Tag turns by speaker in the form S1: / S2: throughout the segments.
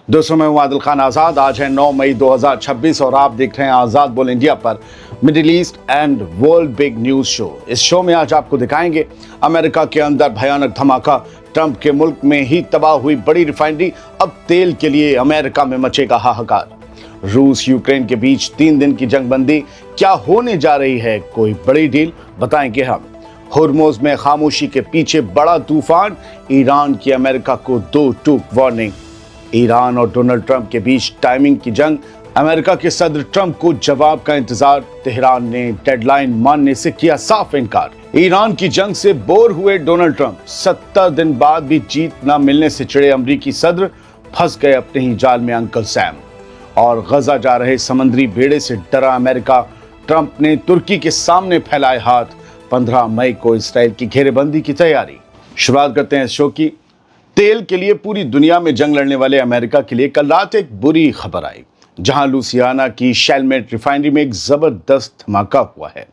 S1: दोस्तों, मैं हूं आदिल खान आज़ाद। आज है 9 मई 2026 और आप देख रहे हैं आज़ाद बोल इंडिया पर middle east and world big news show. इस शो में आज आपको दिखाएंगे अमेरिका के अंदर भयानक धमाका, ट्रंप के मुल्क में ही तबाह हुई बड़ी रिफाइनरी, अब तेल के लिए अमेरिका में मचेगा हाहाकार। रूस यूक्रेन के बीच 3 दिन की जंगबंदी, क्या होने जा रही है कोई बड़ी डील, बताएंगे हम। हुर्मुज़ में खामोशी के पीछे बड़ा तूफान, ईरान की अमेरिका को 2 टूक वार्निंग। ईरान और डोनाल्ड ट्रंप के बीच टाइमिंग की जंग, अमेरिका के सदर ट्रंप को जवाब का इंतजार, तेहरान ने डेडलाइन मानने से किया साफ इनकार। ईरान की जंग से बोर हुए डोनाल्ड ट्रंप, 70 दिन बाद भी जीत न मिलने से चिढ़े अमरीकी सदर, फंस गए अपने ही जाल में अंकल सैम। और गजा जा रहे समंदरी बेड़े से डरा अमेरिका, ट्रंप ने तुर्की के सामने फैलाए हाथ, 15 मई को इसराइल की घेरेबंदी की तैयारी। शुरुआत करते हैं इस शो की। तेल के लिए पूरी दुनिया में जंग लड़ने वाले अमेरिका के लिए कल रात एक बुरी खबर आई, जहां लुसियाना की शेलमेट रिफाइनरी में एक जबरदस्त धमाका हुआ है।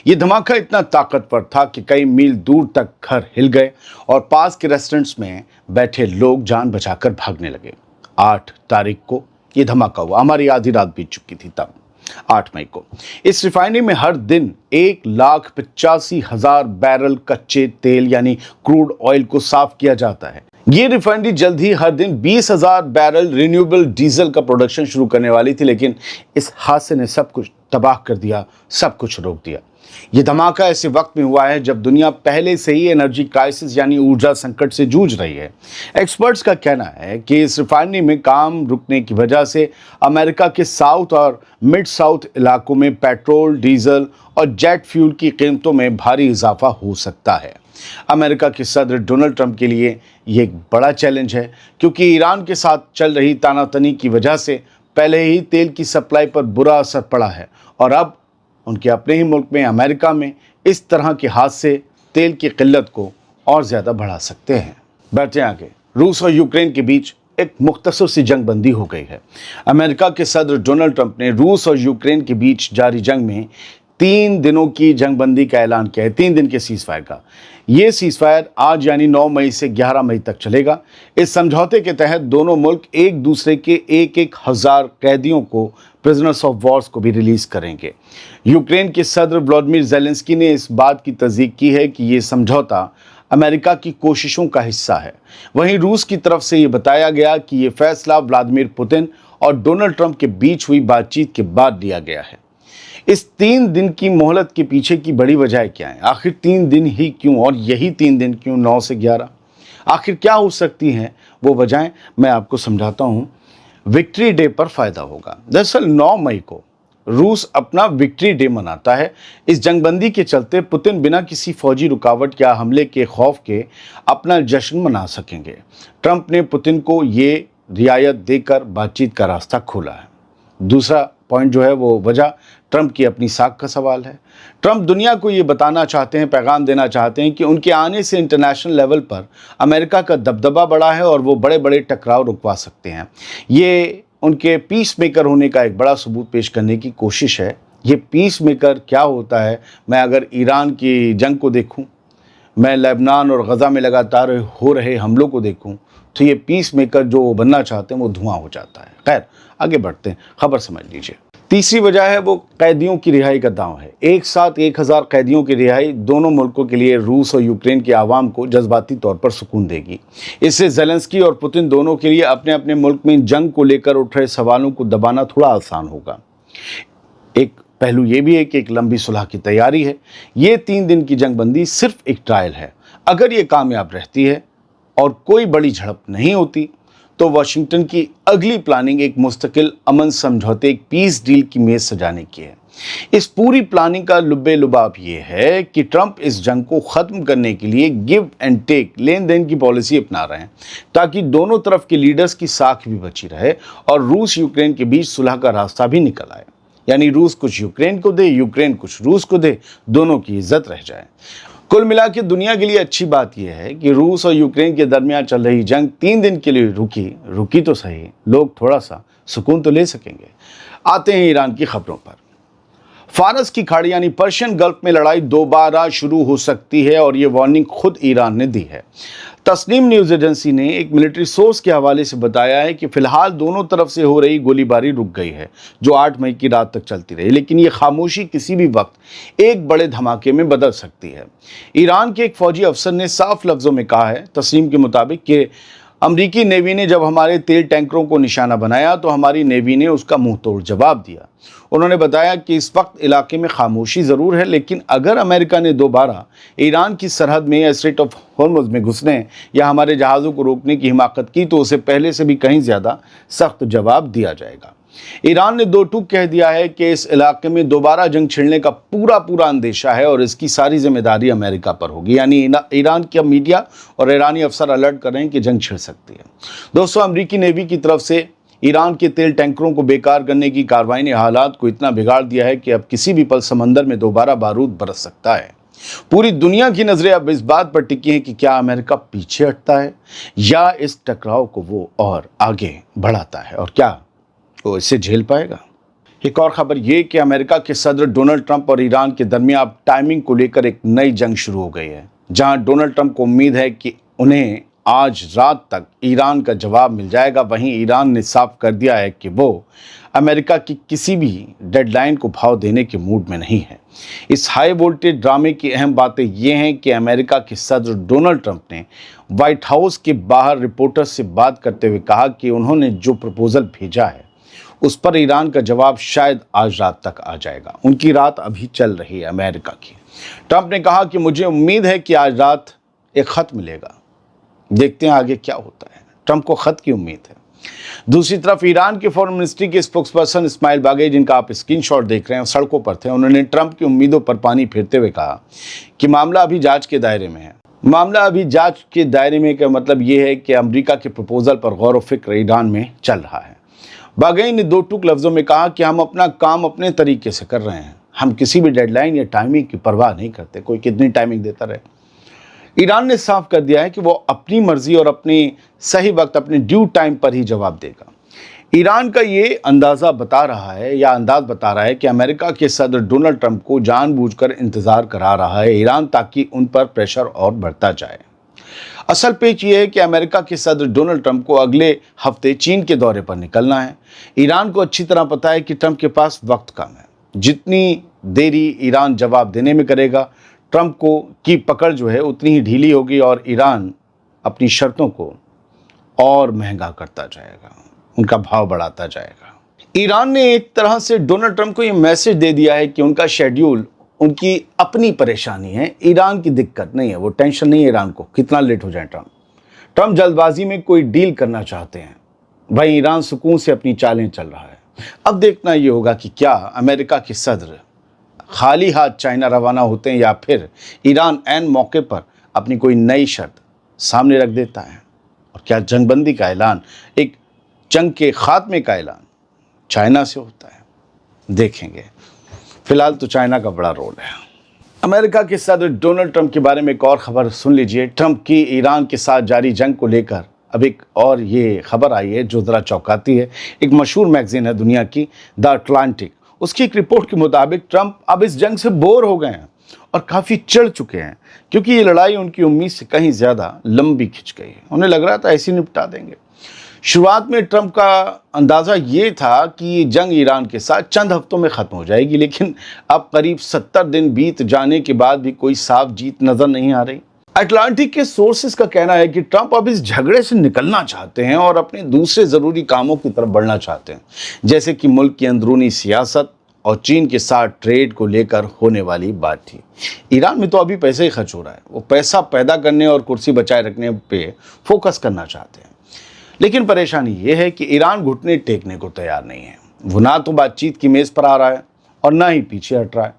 S1: यह धमाका इतना ताकतवर था कि कई मील दूर तक घर हिल गए और पास के रेस्टोरेंट्स में बैठे लोग जान बचाकर भागने लगे। 8 तारीख को यह धमाका हुआ, हमारी आधी रात बीत चुकी थी तब। 8 मई को इस रिफाइनरी में हर दिन 1,85,000 बैरल कच्चे तेल यानी क्रूड ऑयल को साफ किया जाता है। ये रिफाइनरी जल्द ही हर दिन 20,000 बैरल रिन्यूएबल डीजल का प्रोडक्शन शुरू करने वाली थी, लेकिन इस हादसे ने सब कुछ तबाह कर दिया, सब कुछ रोक दिया। ये धमाका ऐसे वक्त में हुआ है जब दुनिया पहले से ही एनर्जी क्राइसिस यानी ऊर्जा संकट से जूझ रही है। एक्सपर्ट्स का कहना है कि इस रिफाइनरी में काम रुकने की वजह से अमेरिका के साउथ और मिड साउथ इलाकों में पेट्रोल, डीजल और जेट फ्यूल की कीमतों में भारी इजाफा हो सकता है। अमेरिका के सदर डोनाल्ड ट्रंप के लिए ये एक बड़ा चैलेंज है, क्योंकि ईरान के साथ चल रही तानातनी की वजह से पहले ही तेल की सप्लाई पर बुरा असर पड़ा है और अब उनके अपने ही मुल्क में अमेरिका में इस तरह के हादसे तेल की किल्लत को और ज़्यादा बढ़ा सकते हैं। बढ़ते आगे, रूस और यूक्रेन के बीच एक मुख्तसर सी जंगबंदी हो गई है। अमेरिका के सदर डोनाल्ड ट्रंप ने रूस और यूक्रेन के बीच जारी जंग में 3 दिनों की जंगबंदी का ऐलान किया है, 3 दिन के सीज़फायर का। ये सीज़फायर आज यानी 9 मई से 11 मई तक चलेगा। इस समझौते के तहत दोनों मुल्क एक दूसरे के 1,000 कैदियों को, प्रिजनर्स ऑफ वॉर्स को भी रिलीज करेंगे। यूक्रेन के सदर व्लादिमीर ज़ेलेंस्की ने इस बात की तस्दीक की है कि ये समझौता अमेरिका की कोशिशों का हिस्सा है। वहीं रूस की तरफ से ये बताया गया कि ये फैसला व्लादिमीर पुतिन और डोनाल्ड ट्रंप के बीच हुई बातचीत के बाद लिया गया है। इस 3 दिन की मोहलत के पीछे की बड़ी वजह क्या है? आखिर 3 दिन ही क्यों, और यही 3 दिन क्यों 9 से 11? आखिर क्या हो सकती हैं वो वजहें, मैं आपको समझाता हूँ। विक्ट्री डे पर फ़ायदा होगा। दरअसल 9 मई को रूस अपना विक्ट्री डे मनाता है। इस जंगबंदी के चलते पुतिन बिना किसी फौजी रुकावट या हमले के खौफ के अपना जश्न मना सकेंगे। ट्रंप ने पुतिन को ये रियायत देकर बातचीत का रास्ता खोला है। दूसरा पॉइंट जो है वो वजह ट्रंप की अपनी साख का सवाल है। ट्रंप दुनिया को ये बताना चाहते हैं, पैगाम देना चाहते हैं कि उनके आने से इंटरनेशनल लेवल पर अमेरिका का दबदबा बढ़ा है और वो बड़े बड़े टकराव रुकवा सकते हैं। ये उनके पीस मेकर होने का एक बड़ा सबूत पेश करने की कोशिश है। ये पीस मेकर क्या होता है? मैं अगर ईरान की जंग को देखूं, मैं लेबनान और गजा में लगातार हो रहे हमलों को देखूं, तो ये पीस मेकर जो वो बनना चाहते हैं वो धुआं हो जाता है। खैर, आगे बढ़ते हैं, खबर समझ लीजिए। तीसरी वजह है वो कैदियों की रिहाई का दांव है। एक साथ 1,000 कैदियों की रिहाई दोनों मुल्कों के लिए, रूस और यूक्रेन के आवाम को जज्बाती तौर पर सुकून देगी। इससे ज़ेलेंस्की और पुतिन दोनों के लिए अपने अपने मुल्क में जंग को लेकर उठ रहे सवालों को दबाना थोड़ा आसान होगा। एक पहलू ये भी है कि एक लंबी सुलह की तैयारी है। ये 3 दिन की जंगबंदी सिर्फ एक ट्रायल है। अगर ये कामयाब रहती है और कोई बड़ी झड़प नहीं होती, तो वाशिंगटन की अगली प्लानिंग एक मुस्तकिल अमन समझौते, एक पीस डील की मेज सजाने की है। इस पूरी प्लानिंग का लुब्बे लुबाब ये है कि ट्रंप इस जंग को ख़त्म करने के लिए गिव एंड टेक, लेन देन की पॉलिसी अपना रहे हैं, ताकि दोनों तरफ के लीडर्स की साख भी बची रहे और रूस यूक्रेन के बीच सुलह का रास्ता भी निकल आए। यानी रूस कुछ यूक्रेन को दे, यूक्रेन कुछ रूस को दे, दोनों की इज्जत रह जाए। कुल मिला के दुनिया के लिए अच्छी बात यह है कि रूस और यूक्रेन के दरमियान चल रही जंग 3 दिन के लिए रुकी तो सही, लोग थोड़ा सा सुकून तो ले सकेंगे। आते हैं ईरान की खबरों पर। फारस की खाड़ी यानी पर्शियन गल्फ में लड़ाई दोबारा शुरू हो सकती है और ये वार्निंग खुद ईरान ने दी है। तस्नीम न्यूज़ एजेंसी ने एक मिलिट्री सोर्स के हवाले से बताया है कि फिलहाल दोनों तरफ से हो रही गोलीबारी रुक गई है, जो 8 मई की रात तक चलती रही, लेकिन ये खामोशी किसी भी वक्त एक बड़े धमाके में बदल सकती है। ईरान के एक फौजी अफसर ने साफ लफ्ज़ों में कहा है तस्नीम के मुताबिक कि अमरीकी नेवी ने जब हमारे तेल टैंकरों को निशाना बनाया तो हमारी नेवी ने उसका मुंह तोड़ जवाब दिया। उन्होंने बताया कि इस वक्त इलाके में खामोशी ज़रूर है, लेकिन अगर अमेरिका ने दोबारा ईरान की सरहद में या स्ट्रेट ऑफ हॉर्मुज़ में घुसने या हमारे जहाज़ों को रोकने की हिमाकत की तो उसे पहले से भी कहीं ज़्यादा सख्त जवाब दिया जाएगा। ईरान ने दो टूक कह दिया है कि इस इलाके में दोबारा जंग छिड़ने का पूरा अंदेशा है और इसकी सारी जिम्मेदारी अमेरिका पर होगी। यानी ईरान का मीडिया और ईरानी अफसर अलर्ट कर रहे हैं कि जंग छिड़ सकती है। दोस्तों, अमरीकी नेवी की तरफ से ईरान के तेल टैंकरों को बेकार करने की कार्रवाई ने हालात को इतना बिगाड़ दिया है कि अब किसी भी पल समंदर में दोबारा बारूद बरस सकता है। पूरी दुनिया की नजरें अब इस बात पर टिकी हैं कि क्या अमेरिका पीछे हटता है या इस टकराव को वो और आगे बढ़ाता है, और क्या वो इसे झेल पाएगा। एक और खबर ये कि अमेरिका के सदर डोनाल्ड ट्रंप और ईरान के दरमियान अब टाइमिंग को लेकर एक नई जंग शुरू हो गई है, जहां डोनाल्ड ट्रंप को उम्मीद है कि उन्हें आज रात तक ईरान का जवाब मिल जाएगा। वहीं ईरान ने साफ कर दिया है कि वो अमेरिका की किसी भी डेडलाइन को भाव देने के मूड में नहीं है। इस हाई वोल्टेज ड्रामे की अहम बातें ये हैं कि अमेरिका के सदर डोनाल्ड ट्रंप ने व्हाइट हाउस के बाहर रिपोर्टर्स से बात करते हुए कहा कि उन्होंने जो प्रपोजल भेजा है उस पर ईरान का जवाब शायद आज रात तक आ जाएगा। उनकी रात अभी चल रही है अमेरिका की। ट्रंप ने कहा कि मुझे उम्मीद है कि आज रात एक खत मिलेगा। देखते हैं आगे क्या होता है। ट्रंप को खत की उम्मीद है। दूसरी तरफ ईरान के फॉरेन मिनिस्ट्री के स्पोक्सपर्सन इस्माइल बागई, जिनका आप स्क्रीनशॉट देख रहे हैं, सड़कों पर थे। उन्होंने ट्रंप की उम्मीदों पर पानी फेरते हुए कहा कि मामला अभी जांच के दायरे में है। मामला अभी जांच के दायरे में का मतलब ये है कि अमेरिका के प्रपोजल पर गौर व फिक्र ईरान में चल रहा है। बागई ने दो टूक लफ्ज़ों में कहा कि हम अपना काम अपने तरीके से कर रहे हैं। हम किसी भी डेडलाइन या टाइमिंग की परवाह नहीं करते, कोई कितनी टाइमिंग देता रहे। ईरान ने साफ कर दिया है कि वो अपनी मर्जी और अपनी सही वक्त, अपने ड्यू टाइम पर ही जवाब देगा। ईरान का ये अंदाज़ा बता रहा है या अंदाज बता रहा है कि अमेरिका के सदर डोनाल्ड ट्रंप को जानबूझकर इंतज़ार करा रहा है ईरान, ताकि उन पर प्रेशर और बढ़ता जाए। असल पेच ये है कि अमेरिका के सदर डोनाल्ड ट्रंप को अगले हफ्ते चीन के दौरे पर निकलना है। ईरान को अच्छी तरह पता है कि ट्रंप के पास वक्त कम है। जितनी देरी ईरान जवाब देने में करेगा, ट्रंप को की पकड़ जो है उतनी ही ढीली होगी और ईरान अपनी शर्तों को और महंगा करता जाएगा, उनका भाव बढ़ाता जाएगा। ईरान ने एक तरह से डोनाल्ड ट्रंप को ये मैसेज दे दिया है कि उनका शेड्यूल उनकी अपनी परेशानी है, ईरान की दिक्कत नहीं है। वो टेंशन नहीं है ईरान को कितना लेट हो जाए। ट्रंप जल्दबाजी में कोई डील करना चाहते हैं, वहीं ईरान सुकून से अपनी चालें चल रहा है। अब देखना ये होगा कि क्या अमेरिका के सदर खाली हाथ चाइना रवाना होते हैं या फिर ईरान ऐन मौके पर अपनी कोई नई शर्त सामने रख देता है, और क्या जंगबंदी का ऐलान, एक जंग के खात्मे का ऐलान चाइना से होता है। देखेंगे। फिलहाल तो चाइना का बड़ा रोल है। अमेरिका के सदर डोनाल्ड ट्रंप के बारे में एक और खबर सुन लीजिए। ट्रंप की ईरान के साथ जारी जंग को लेकर अब एक और ये खबर आई है जो ज़रा चौंकाती है। एक मशहूर मैगजीन है दुनिया की, द अटलांटिक, उसकी एक रिपोर्ट के मुताबिक ट्रंप अब इस जंग से बोर हो गए हैं और काफ़ी चिढ़ चुके हैं, क्योंकि ये लड़ाई उनकी उम्मीद से कहीं ज़्यादा लंबी खिंच गई है। उन्हें लग रहा था ऐसे निपटा देंगे। शुरुआत में ट्रंप का अंदाज़ा ये था कि ये जंग ईरान के साथ चंद हफ्तों में ख़त्म हो जाएगी, लेकिन अब करीब 70 दिन बीत जाने के बाद भी कोई साफ जीत नज़र नहीं आ रही। अटलांटिक के सोर्सेज का कहना है कि ट्रंप अब इस झगड़े से निकलना चाहते हैं और अपने दूसरे ज़रूरी कामों की तरफ बढ़ना चाहते हैं, जैसे कि मुल्क की अंदरूनी सियासत और चीन के साथ ट्रेड को लेकर होने वाली बात थी। ईरान में तो अभी पैसे ही खर्च हो रहा है, वो पैसा पैदा करने और कुर्सी बचाए रखने पे फोकस करना चाहते हैं। लेकिन परेशानी ये है कि ईरान घुटने टेकने को तैयार नहीं है। वो ना तो बातचीत की मेज़ पर आ रहा है और ना ही पीछे हट रहा है।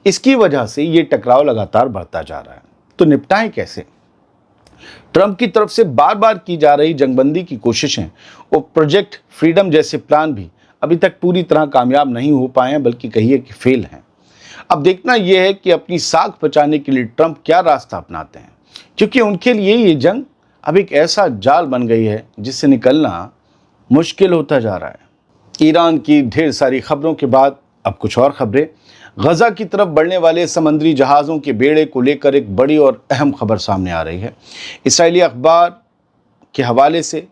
S1: इसकी वजह से ये टकराव लगातार बढ़ता जा रहा है। तो निपटाएं कैसे? ट्रंप की तरफ से बार बार की जा रही जंगबंदी की कोशिशें और प्रोजेक्ट फ्रीडम जैसे प्लान भी अभी तक पूरी तरह कामयाब नहीं हो पाए हैं, बल्कि कहिए कि फेल हैं। अब देखना यह है कि अपनी साख बचाने के लिए ट्रंप क्या रास्ता अपनाते हैं, क्योंकि उनके लिए ये जंग अब एक ऐसा जाल बन गई है जिससे निकलना मुश्किल होता जा रहा है। ईरान की ढेर सारी खबरों के बाद अब कुछ और खबरें। गजा की तरफ बढ़ने वाले समुद्री जहाज़ों के बेड़े को लेकर एक बड़ी और अहम खबर सामने आ रही है। इस्राएली अखबार के हवाले से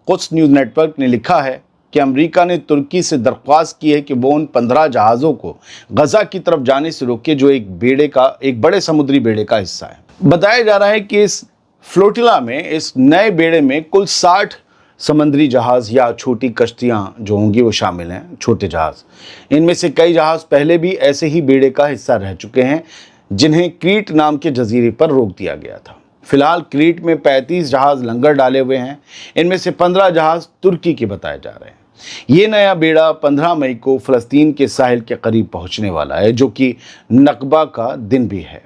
S1: कुछ न्यूज़ नेटवर्क ने लिखा है कि अमेरिका ने तुर्की से दरख्वास्त की है कि वो उन 15 जहाज़ों को गजा की तरफ जाने से रोके जो एक बड़े समुद्री बेड़े का हिस्सा है। बताया जा रहा है कि इस फ्लोटिला में, इस नए बेड़े में कुल 60 समंदरी जहाज़ या छोटी कश्तियाँ जो होंगी वो शामिल हैं, छोटे जहाज़। इनमें से कई जहाज़ पहले भी ऐसे ही बेड़े का हिस्सा रह चुके हैं, जिन्हें क्रीट नाम के जजीरे पर रोक दिया गया था। फिलहाल क्रीट में 35 जहाज़ लंगर डाले हुए हैं। इनमें से 15 जहाज़ तुर्की के बताए जा रहे हैं। ये नया बेड़ा 15 मई को फ़लस्तीन के साहिल के करीब पहुंचने वाला है, जो कि नकबा का दिन भी है।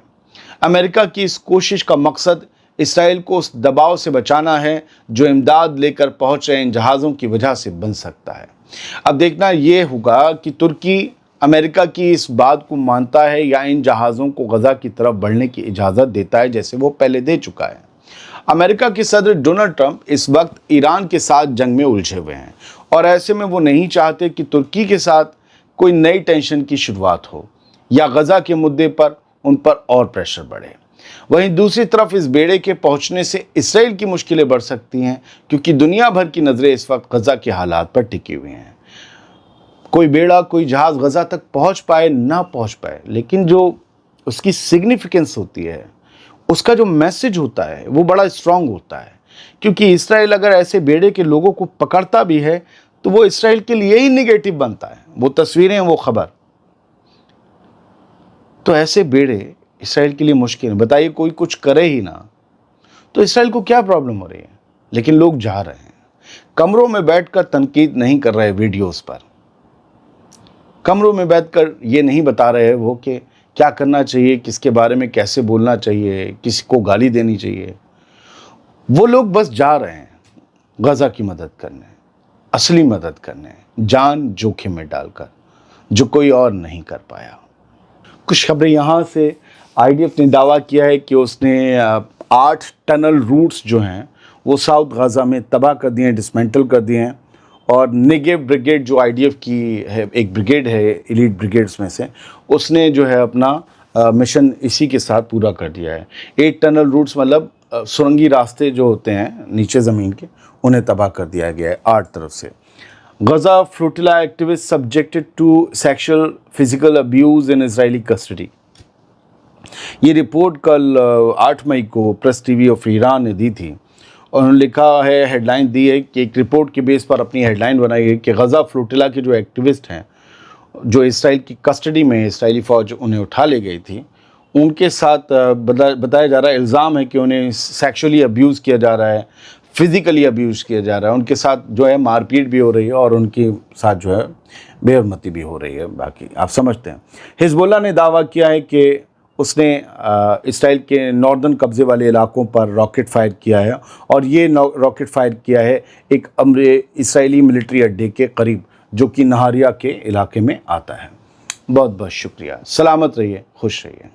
S1: अमेरिका की इस कोशिश का मकसद इसराइल को उस दबाव से बचाना है जो इमदाद लेकर पहुंच रहे इन जहाज़ों की वजह से बन सकता है। अब देखना ये होगा कि तुर्की अमेरिका की इस बात को मानता है या इन जहाज़ों को गजा की तरफ बढ़ने की इजाज़त देता है, जैसे वो पहले दे चुका है। अमेरिका के सदर डोनाल्ड ट्रंप इस वक्त ईरान के साथ जंग में उलझे हुए हैं और ऐसे में वो नहीं चाहते कि तुर्की के साथ कोई नई टेंशन की शुरुआत हो या गजा के मुद्दे पर उन पर और प्रेशर बढ़े। वहीं दूसरी तरफ इस बेड़े के पहुंचने से इसराइल की मुश्किलें बढ़ सकती हैं, क्योंकि दुनिया भर की नज़रें इस वक्त गजा के हालात पर टिकी हुई हैं। कोई बेड़ा, कोई जहाज़ गजा तक पहुंच पाए ना पहुंच पाए, लेकिन जो उसकी सिग्निफिकेंस होती है, उसका जो मैसेज होता है वो बड़ा स्ट्रांग होता है। क्योंकि इसराइल अगर ऐसे बेड़े के लोगों को पकड़ता भी है तो वो इसराइल के लिए ही निगेटिव बनता है। वो तस्वीरें, वो खबर, तो ऐसे बेड़े इसराइल के लिए मुश्किल है। बताइए, कोई कुछ करे ही ना तो इसराइल को क्या प्रॉब्लम हो रही है, लेकिन लोग जा रहे हैं। कमरों में बैठकर तनकीद नहीं कर रहे वीडियोस पर, कमरों में बैठकर ये नहीं बता रहे वो कि क्या करना चाहिए, किसके बारे में कैसे बोलना चाहिए, किसी को गाली देनी चाहिए। वो लोग बस जा रहे हैं गजा की मदद करने, असली मदद करने, जान जोखिम में डालकर, जो कोई और नहीं कर पाया। कुछ खबरें यहाँ से। आईडीएफ ने दावा किया है कि उसने 8 टनल रूट्स जो हैं वो साउथ गाज़ा में तबाह कर दिए हैं, डिसमेंटल कर दिए हैं। और नेगेव ब्रिगेड जो आईडीएफ की है, एक ब्रिगेड है एलीट ब्रिगेड्स में से, उसने जो है अपना मिशन इसी के साथ पूरा कर दिया है। 8 टनल रूट्स मतलब सुरंगी रास्ते जो होते हैं नीचे ज़मीन के, उन्हें तबाह कर दिया गया है 8 तरफ से। Gaza flotilla activist subjected to sexual physical abuse in Israeli custody. ये रिपोर्ट कल 8 मई को प्रेस टीवी ऑफ ईरान ने दी थी और उन्होंने लिखा है, हेडलाइन दी है कि एक रिपोर्ट के बेस पर अपनी हेडलाइन बनाई है कि गजा फ्लोटिला के जो एक्टिविस्ट हैं, जो इसराइल की कस्टडी में इसराइली फ़ौज उन्हें उठा ले गई थी, उनके साथ बताया जा रहा है, इल्ज़ाम है कि उन्हें सेक्सुअली अब्यूज़ किया जा रहा है, फिज़िकली अब्यूज़ किया जा रहा है, उनके साथ जो है मारपीट भी हो रही है और उनके साथ जो है बेहरमती भी हो रही है। बाकी आप समझते हैं। हिजबुल्लाह ने दावा किया है कि उसने इसराइल के नॉर्दर्न कब्ज़े वाले इलाकों पर रॉकेट फायर किया है और ये रॉकेट फायर किया है एक इसराइली मिलिट्री अड्डे के करीब, जो कि नहारिया के इलाके में आता है। बहुत बहुत शुक्रिया। सलामत रहिए, खुश रहिए।